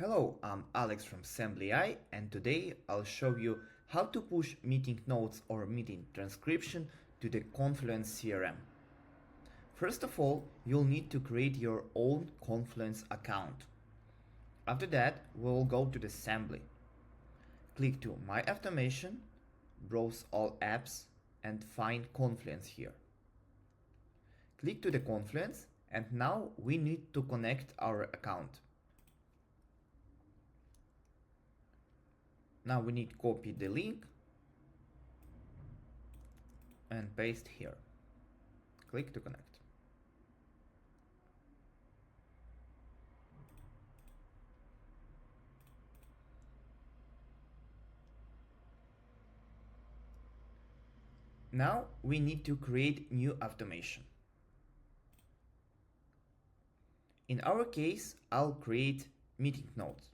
Hello, I'm Alex from Sembly AI, and today I'll show you how to push meeting notes or meeting transcription to the Confluence CRM. First of all, you'll need to create your own Confluence account. After that, we'll go to the Sembly. Click to My Automation, browse all apps, and find Confluence here. Click to the Confluence, and now we need to connect our account. Now we need to copy the link and paste here. Click to connect. Now we need to create new automation. In our case, I'll create meeting notes.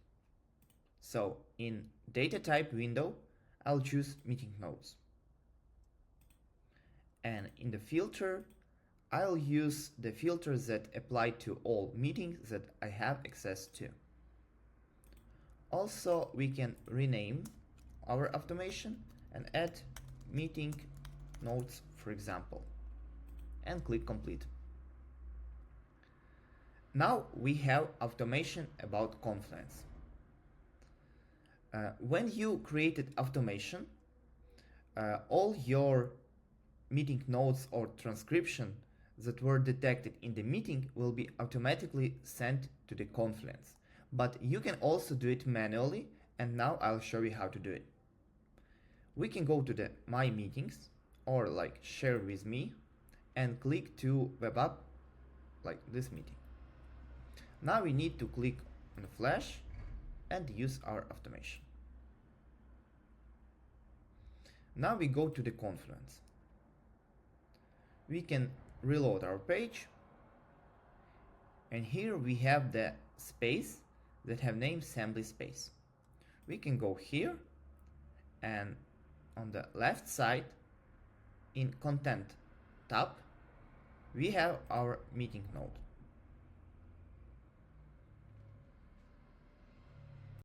So in data type window, I'll choose meeting notes. And in the filter, I'll use the filters that apply to all meetings that I have access to. Also, we can rename our automation and add meeting notes, for example, and click complete. Now we have automation about Confluence. When you created automation, all your meeting notes or transcription that were detected in the meeting will be automatically sent to the Confluence. But you can also do it manually, and now I'll show you how to do it. We can go to the My Meetings or like Share with Me and click to Web App like this meeting. Now we need to click on the flash and use our automation. Now we go to the Confluence. We can reload our page, and here we have the space that have named Sembly Space. We can go here, and on the left side in Content tab we have our meeting node.